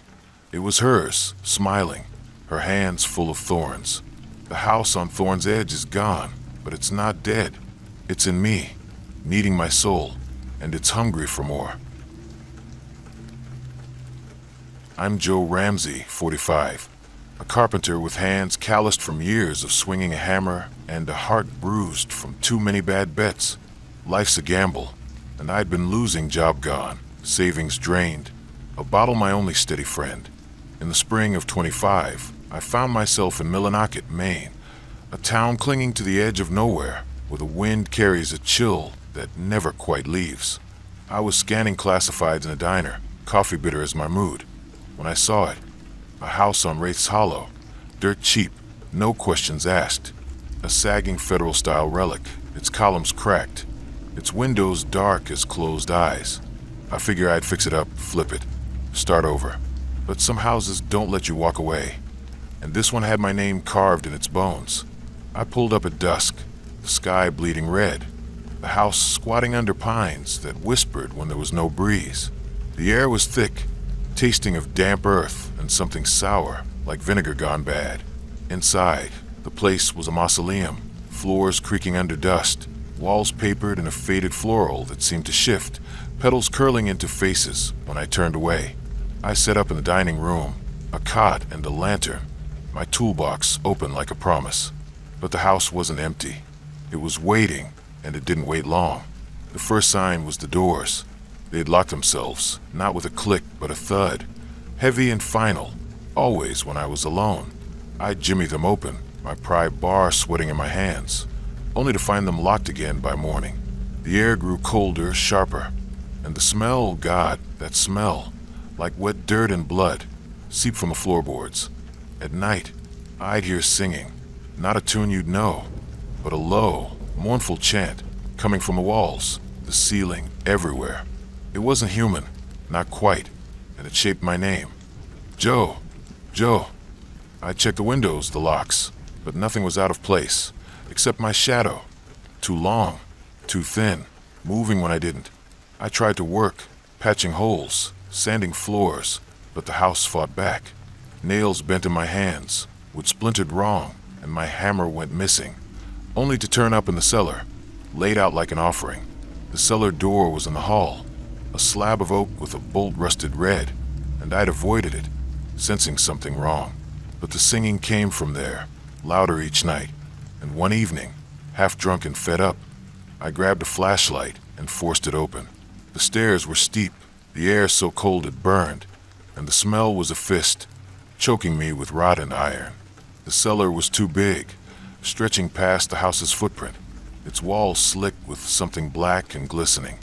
It was hers, smiling, her hands full of thorns. The house on Thorn's Edge is gone, but it's not dead. It's in me, needing my soul, and it's hungry for more. I'm Joe Ramsey, 45, a carpenter with hands calloused from years of swinging a hammer and a heart bruised from too many bad bets. Life's a gamble, and I'd been losing, job gone, savings drained, a bottle my only steady friend. In the spring of 25, I found myself in Millinocket, Maine, a town clinging to the edge of nowhere, where the wind carries a chill that never quite leaves. I was scanning classifieds in a diner, coffee bitter as my mood, when I saw it. A house on Wraith's Hollow, dirt cheap, no questions asked. A sagging federal-style relic, its columns cracked, its windows dark as closed eyes. I figure I'd fix it up, flip it, start over. But some houses don't let you walk away, and this one had my name carved in its bones. I pulled up at dusk, the sky bleeding red, the house squatting under pines that whispered when there was no breeze. The air was thick, tasting of damp earth and something sour, like vinegar gone bad. Inside, the place was a mausoleum, floors creaking under dust, walls papered in a faded floral that seemed to shift, petals curling into faces when I turned away. I set up in the dining room, a cot and a lantern, my toolbox open like a promise. But the house wasn't empty. It was waiting, and it didn't wait long. The first sign was the doors. They'd locked themselves, not with a click, but a thud, heavy and final, always when I was alone. I'd jimmy them open, my pry bar sweating in my hands, only to find them locked again by morning. The air grew colder, sharper, and the smell, God, that smell, like wet dirt and blood, seeped from the floorboards. At night, I'd hear singing, not a tune you'd know, but a low, mournful chant coming from the walls, the ceiling, everywhere. It wasn't human, not quite, and it shaped my name. Joe, Joe. I checked the windows, the locks, but nothing was out of place, except my shadow. Too long, too thin, moving when I didn't. I tried to work, patching holes, sanding floors, but the house fought back. Nails bent in my hands, wood splintered wrong, and my hammer went missing, only to turn up in the cellar, laid out like an offering. The cellar door was in the hall, a slab of oak with a bolt rusted red, and I'd avoided it, sensing something wrong. But the singing came from there, louder each night, and one evening, half drunk and fed up, I grabbed a flashlight and forced it open. The stairs were steep, the air so cold it burned, and the smell was a fist, choking me with rotten iron. The cellar was too big, stretching past the house's footprint, its walls slick with something black and glistening.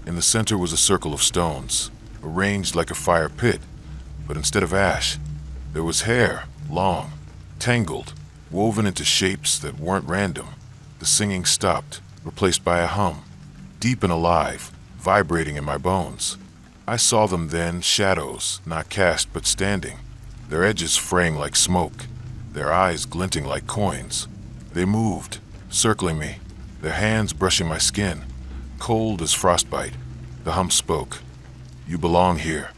In the center was a circle of stones, arranged like a fire pit, but instead of ash, there was hair, long, tangled, woven into shapes that weren't random. The singing stopped, replaced by a hum, deep and alive, vibrating in my bones. I saw them then, shadows, not cast but standing, their edges fraying like smoke, their eyes glinting like coins. They moved, circling me, their hands brushing my skin, cold as frostbite. The hum spoke. "You belong here."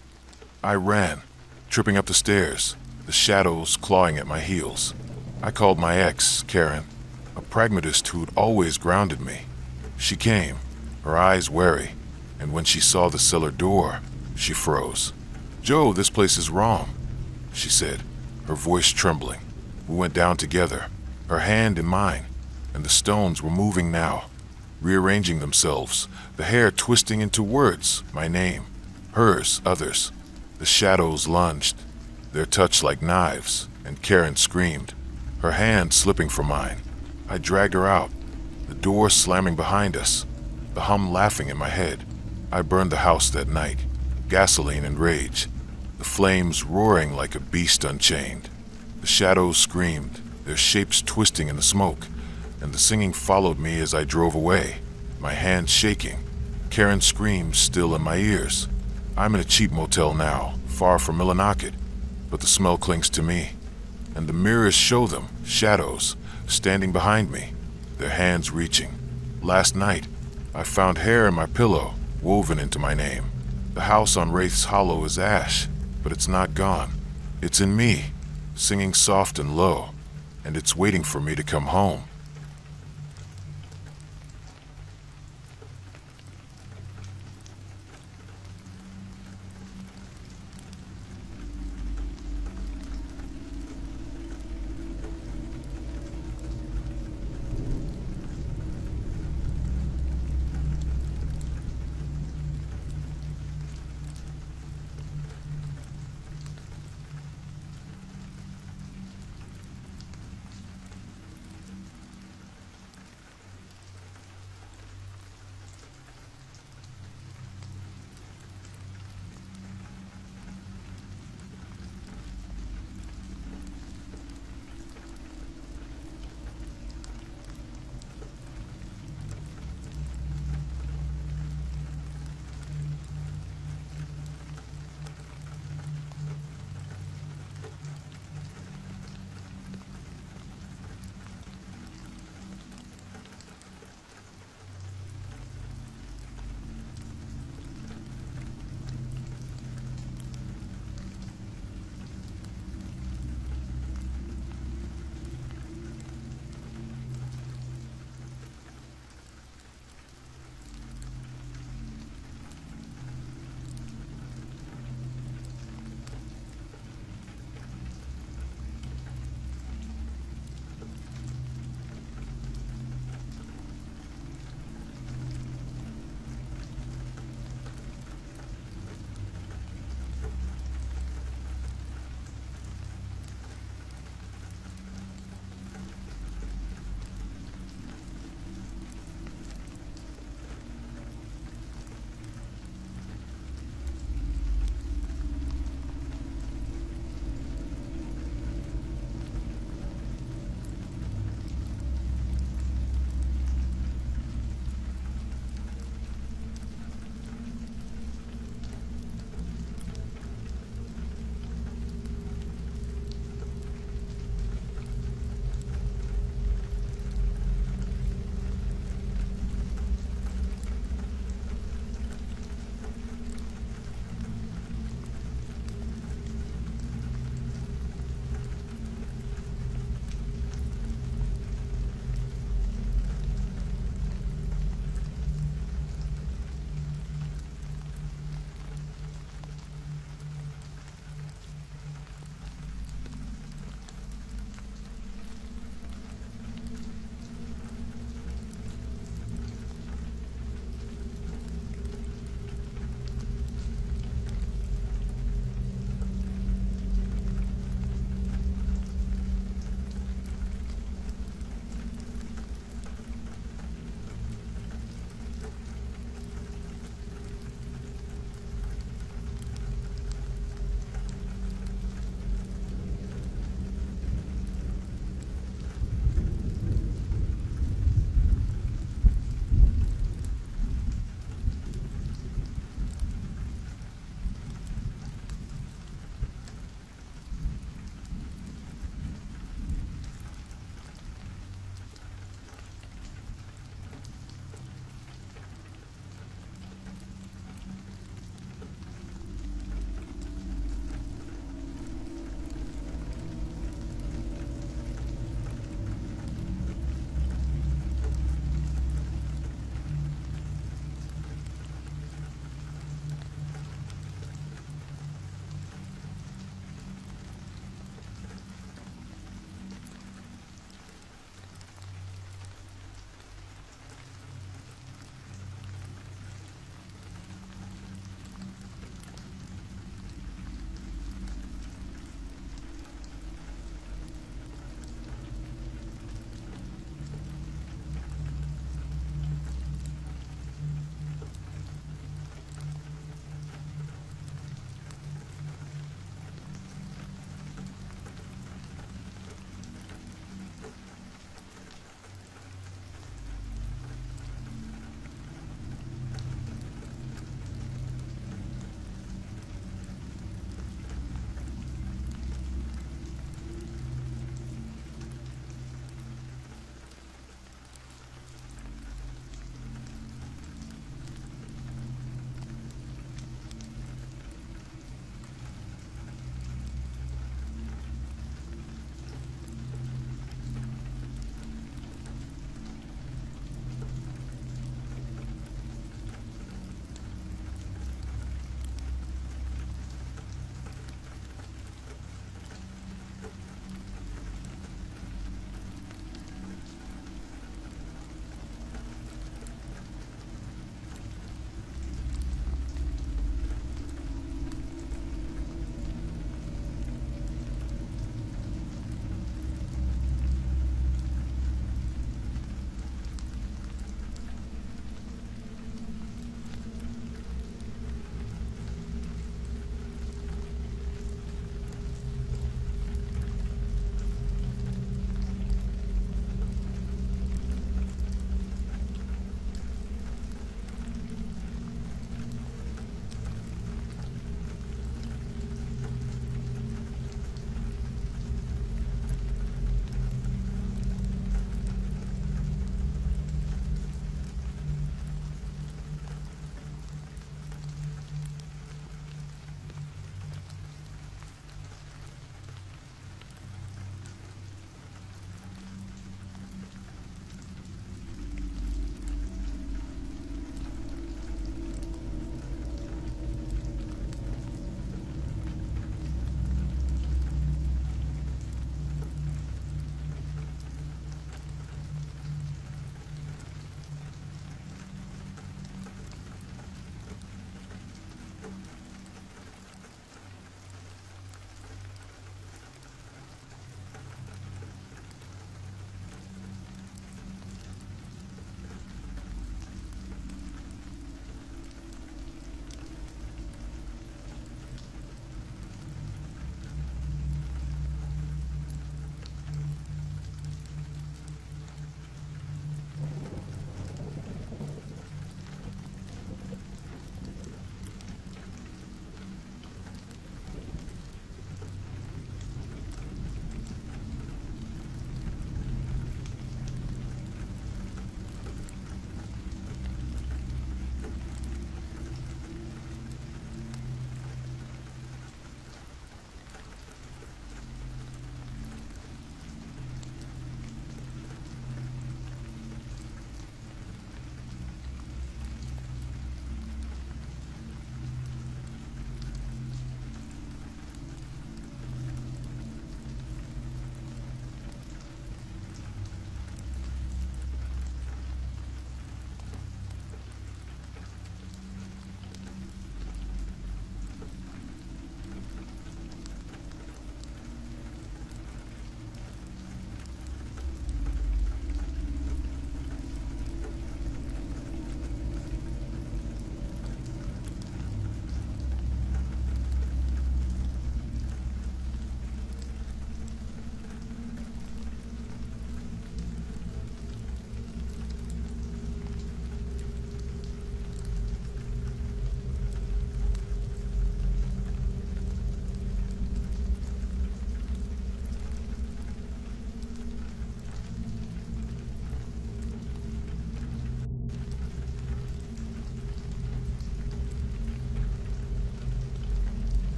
I ran, tripping up the stairs, the shadows clawing at my heels. I called my ex, Karen, a pragmatist who'd always grounded me. She came, her eyes wary, and when she saw the cellar door, she froze. "Joe, this place is wrong," she said, her voice trembling. We went down together, her hand in mine, and the stones were moving now, rearranging themselves, the hair twisting into words, my name, hers, others. The shadows lunged, their touch like knives, and Karen screamed, her hand slipping from mine. I dragged her out, the door slamming behind us, the hum laughing in my head. I burned the house that night, gasoline and rage, the flames roaring like a beast unchained. The shadows screamed, their shapes twisting in the smoke, and the singing followed me as I drove away, my hands shaking. Karen's screams still in my ears. I'm in a cheap motel now, far from Millinocket, but the smell clings to me, and the mirrors show them, shadows, standing behind me, their hands reaching. Last night, I found hair in my pillow, woven into my name. The house on Wraith's Hollow is ash, but it's not gone. It's in me, singing soft and low, and it's waiting for me to come home.